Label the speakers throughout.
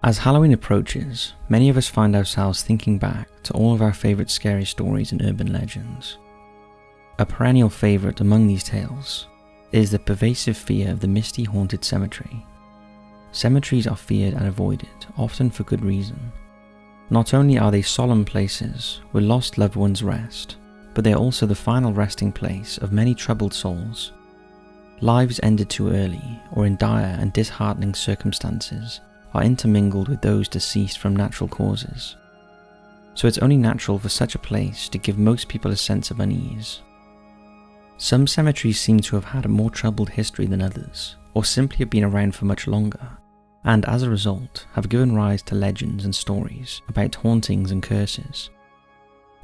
Speaker 1: As Halloween approaches, many of us find ourselves thinking back to all of our favourite scary stories and urban legends. A perennial favourite among these tales is the pervasive fear of the misty haunted cemetery. Cemeteries are feared and avoided, often for good reason. Not only are they solemn places where lost loved ones rest, but they are also the final resting place of many troubled souls. Lives ended too early or in dire and disheartening circumstances are intermingled with those deceased from natural causes. So it's only natural for such a place to give most people a sense of unease. Some cemeteries seem to have had a more troubled history than others, or simply have been around for much longer, and as a result have given rise to legends and stories about hauntings and curses.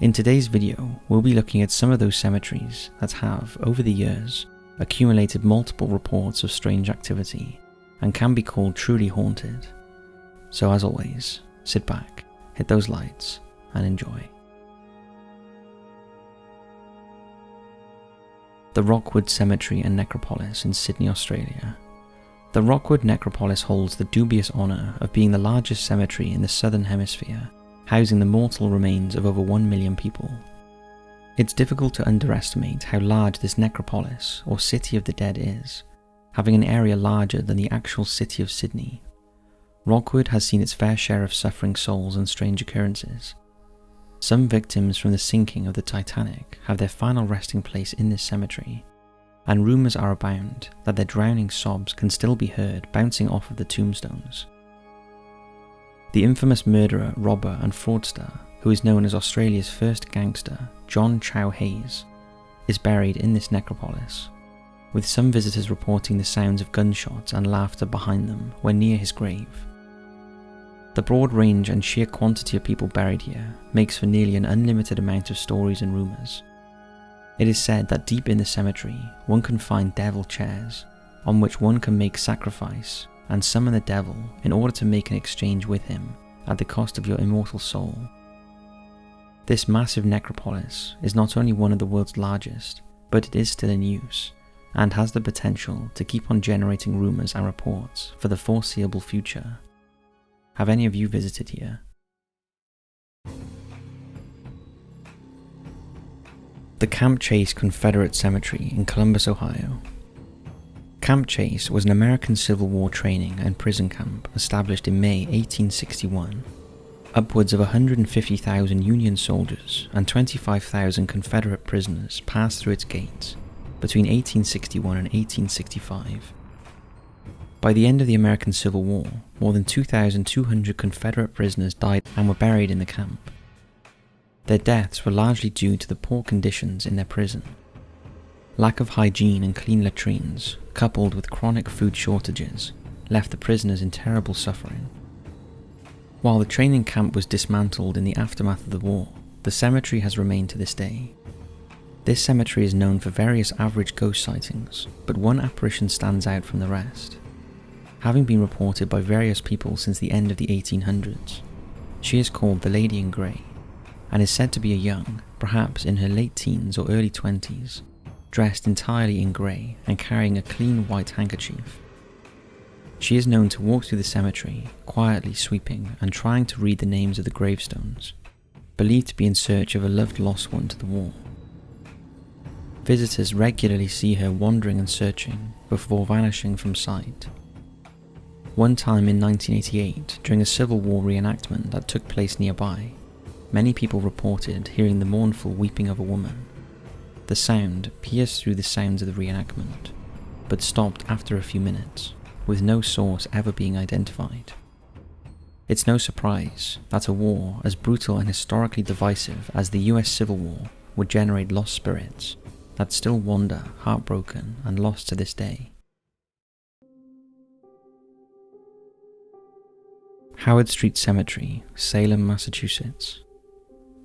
Speaker 1: In today's video, we'll be looking at some of those cemeteries that have, over the years, accumulated multiple reports of strange activity and can be called truly haunted. So as always, sit back, hit those lights, and enjoy. The Rockwood Cemetery and Necropolis in Sydney, Australia. The Rockwood Necropolis holds the dubious honour of being the largest cemetery in the Southern Hemisphere, housing the mortal remains of over 1 million people. It's difficult to underestimate how large this necropolis, or City of the Dead, is, having an area larger than the actual city of Sydney. Rockwood has seen its fair share of suffering souls and strange occurrences. Some victims from the sinking of the Titanic have their final resting place in this cemetery, and rumours are abound that their drowning sobs can still be heard bouncing off of the tombstones. The infamous murderer, robber and fraudster, who is known as Australia's first gangster, John Chow Hayes, is buried in this necropolis, with some visitors reporting the sounds of gunshots and laughter behind them when near his grave. The broad range and sheer quantity of people buried here makes for nearly an unlimited amount of stories and rumours. It is said that deep in the cemetery one can find devil chairs, on which one can make sacrifice and summon the devil in order to make an exchange with him at the cost of your immortal soul. This massive necropolis is not only one of the world's largest, but it is still in use, and has the potential to keep on generating rumours and reports for the foreseeable future. Have any of you visited here? The Camp Chase Confederate Cemetery in Columbus, Ohio. Camp Chase was an American Civil War training and prison camp established in May 1861. Upwards of 150,000 Union soldiers and 25,000 Confederate prisoners passed through its gates between 1861 and 1865. By the end of the American Civil War, more than 2,200 Confederate prisoners died and were buried in the camp. Their deaths were largely due to the poor conditions in their prison. Lack of hygiene and clean latrines, coupled with chronic food shortages, left the prisoners in terrible suffering. While the training camp was dismantled in the aftermath of the war, the cemetery has remained to this day. This cemetery is known for various average ghost sightings, but one apparition stands out from the rest. Having been reported by various people since the end of the 1800s, she is called the Lady in Grey, and is said to be a young, perhaps in her late teens or early 20s, dressed entirely in grey and carrying a clean white handkerchief. She is known to walk through the cemetery, quietly sweeping and trying to read the names of the gravestones, believed to be in search of a loved lost one to the war. Visitors regularly see her wandering and searching before vanishing from sight. One time in 1988, during a Civil War reenactment that took place nearby, many people reported hearing the mournful weeping of a woman. The sound pierced through the sounds of the reenactment, but stopped after a few minutes, with no source ever being identified. It's no surprise that a war as brutal and historically divisive as the US Civil War would generate lost spirits that still wander heartbroken and lost to this day. Howard Street Cemetery, Salem, Massachusetts.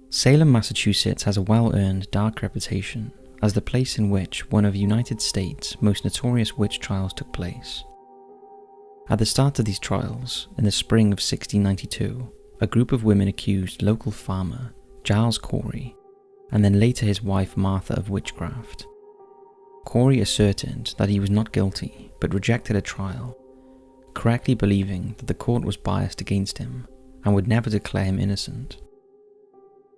Speaker 1: Salem, Massachusetts has a well-earned dark reputation as the place in which one of the United States' most notorious witch trials took place. At the start of these trials, in the spring of 1692, a group of women accused local farmer Giles Corey, and then later his wife Martha, of witchcraft. Corey asserted that he was not guilty, but rejected a trial, correctly believing that the court was biased against him and would never declare him innocent.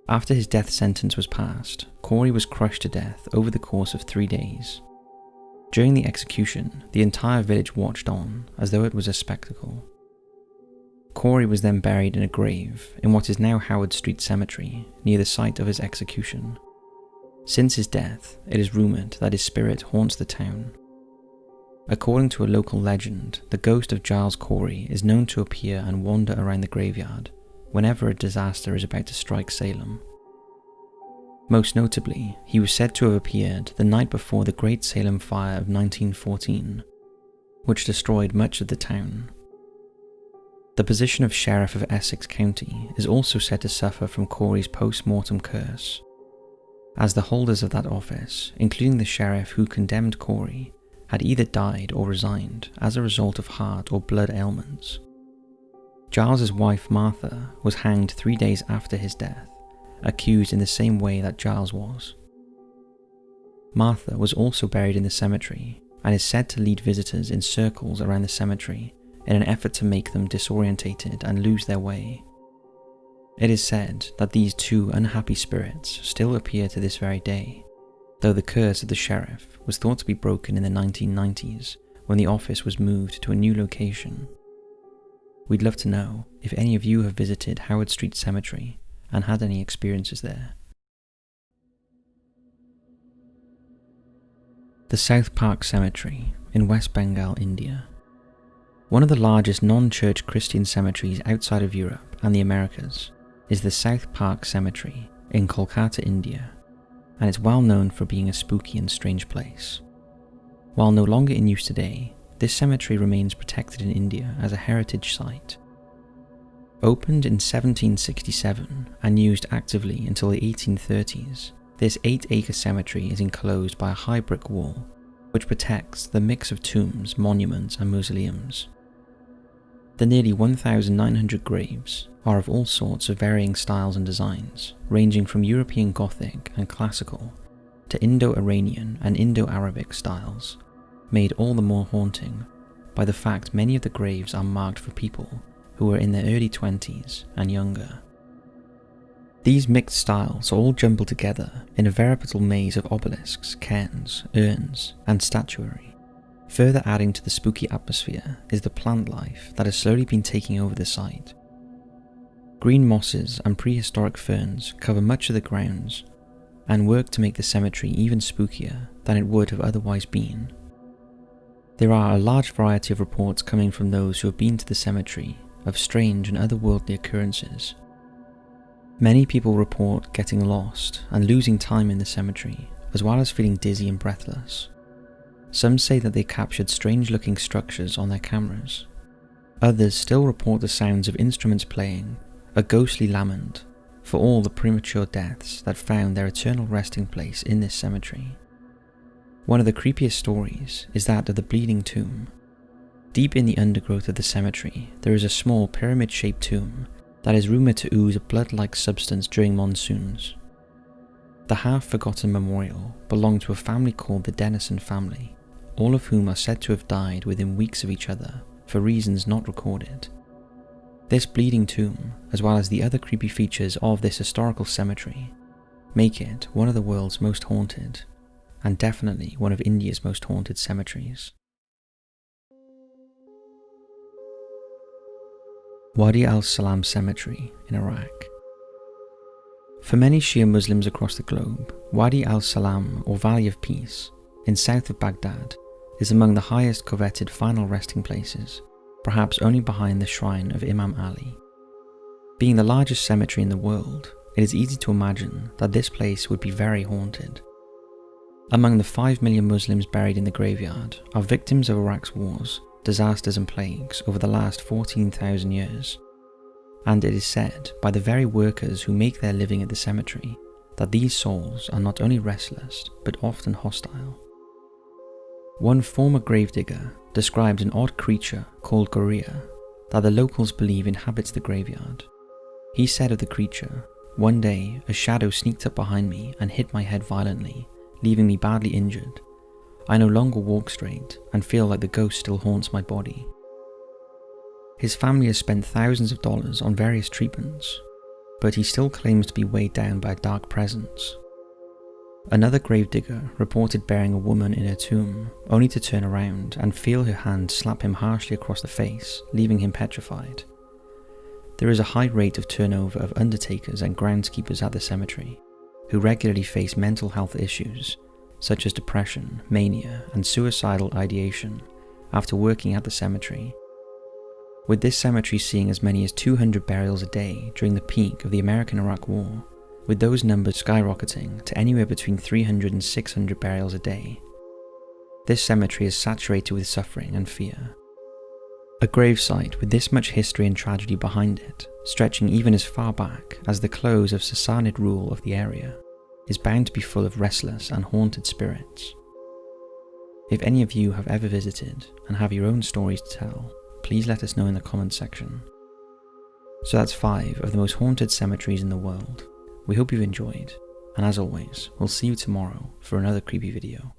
Speaker 1: After his death sentence was passed, Corey was crushed to death over the course of 3 days. During the execution, the entire village watched on as though it was a spectacle. Corey was then buried in a grave in what is now Howard Street Cemetery, near the site of his execution. Since his death, it is rumoured that his spirit haunts the town. According to a local legend, the ghost of Giles Corey is known to appear and wander around the graveyard whenever a disaster is about to strike Salem. Most notably, he was said to have appeared the night before the Great Salem Fire of 1914, which destroyed much of the town. The position of Sheriff of Essex County is also said to suffer from Corey's post-mortem curse, as the holders of that office, including the sheriff who condemned Corey, had either died or resigned as a result of heart or blood ailments. Giles's wife Martha was hanged 3 days after his death, accused in the same way that Giles was. Martha was also buried in the cemetery and is said to lead visitors in circles around the cemetery in an effort to make them disorientated and lose their way. It is said that these two unhappy spirits still appear to this very day, though the curse of the sheriff was thought to be broken in the 1990s when the office was moved to a new location. We'd love to know if any of you have visited Howard Street Cemetery and had any experiences there. The South Park Cemetery in West Bengal, India. One of the largest non-church Christian cemeteries outside of Europe and the Americas is the South Park Cemetery in Kolkata, India, and it's well known for being a spooky and strange place. While no longer in use today, this cemetery remains protected in India as a heritage site. Opened in 1767 and used actively until the 1830s, this 8-acre cemetery is enclosed by a high brick wall, which protects the mix of tombs, monuments and mausoleums. The nearly 1,900 graves are of all sorts of varying styles and designs, ranging from European Gothic and Classical to Indo-Iranian and Indo-Arabic styles, made all the more haunting by the fact many of the graves are marked for people who are in their early 20s and younger. These mixed styles are all jumbled together in a veritable maze of obelisks, cairns, urns, and statuary. Further adding to the spooky atmosphere is the plant life that has slowly been taking over the site. Green mosses and prehistoric ferns cover much of the grounds and work to make the cemetery even spookier than it would have otherwise been. There are a large variety of reports coming from those who have been to the cemetery of strange and otherworldly occurrences. Many people report getting lost and losing time in the cemetery, as well as feeling dizzy and breathless. Some say that they captured strange-looking structures on their cameras. Others still report the sounds of instruments playing, a ghostly lament, for all the premature deaths that found their eternal resting place in this cemetery. One of the creepiest stories is that of the Bleeding Tomb. Deep in the undergrowth of the cemetery, there is a small pyramid-shaped tomb that is rumoured to ooze a blood-like substance during monsoons. The half-forgotten memorial belonged to a family called the Dennison family, all of whom are said to have died within weeks of each other for reasons not recorded. This bleeding tomb, as well as the other creepy features of this historical cemetery, make it one of the world's most haunted, and definitely one of India's most haunted cemeteries. Wadi al-Salam Cemetery in Iraq. For many Shia Muslims across the globe, Wadi al-Salam, or Valley of Peace, in south of Baghdad, is among the highest coveted final resting places, perhaps only behind the shrine of Imam Ali. Being the largest cemetery in the world, it is easy to imagine that this place would be very haunted. Among the 5 million Muslims buried in the graveyard are victims of Iraq's wars, disasters and plagues over the last 14,000 years, and it is said by the very workers who make their living at the cemetery that these souls are not only restless but often hostile. One former gravedigger described an odd creature called Goria that the locals believe inhabits the graveyard. He said of the creature, "One day a shadow sneaked up behind me and hit my head violently, leaving me badly injured. I no longer walk straight and feel like the ghost still haunts my body." His family has spent thousands of dollars on various treatments, but he still claims to be weighed down by a dark presence. Another gravedigger reported burying a woman in her tomb, only to turn around and feel her hand slap him harshly across the face, leaving him petrified. There is a high rate of turnover of undertakers and groundskeepers at the cemetery, who regularly face mental health issues, such as depression, mania, and suicidal ideation, after working at the cemetery. With this cemetery seeing as many as 200 burials a day during the peak of the American-Iraq War, with those numbers skyrocketing to anywhere between 300 and 600 burials a day. This cemetery is saturated with suffering and fear. A gravesite with this much history and tragedy behind it, stretching even as far back as the close of Sassanid rule of the area, is bound to be full of restless and haunted spirits. If any of you have ever visited and have your own stories to tell, please let us know in the comments section. So that's 5 of the most haunted cemeteries in the world. We hope you've enjoyed, and as always, we'll see you tomorrow for another creepy video.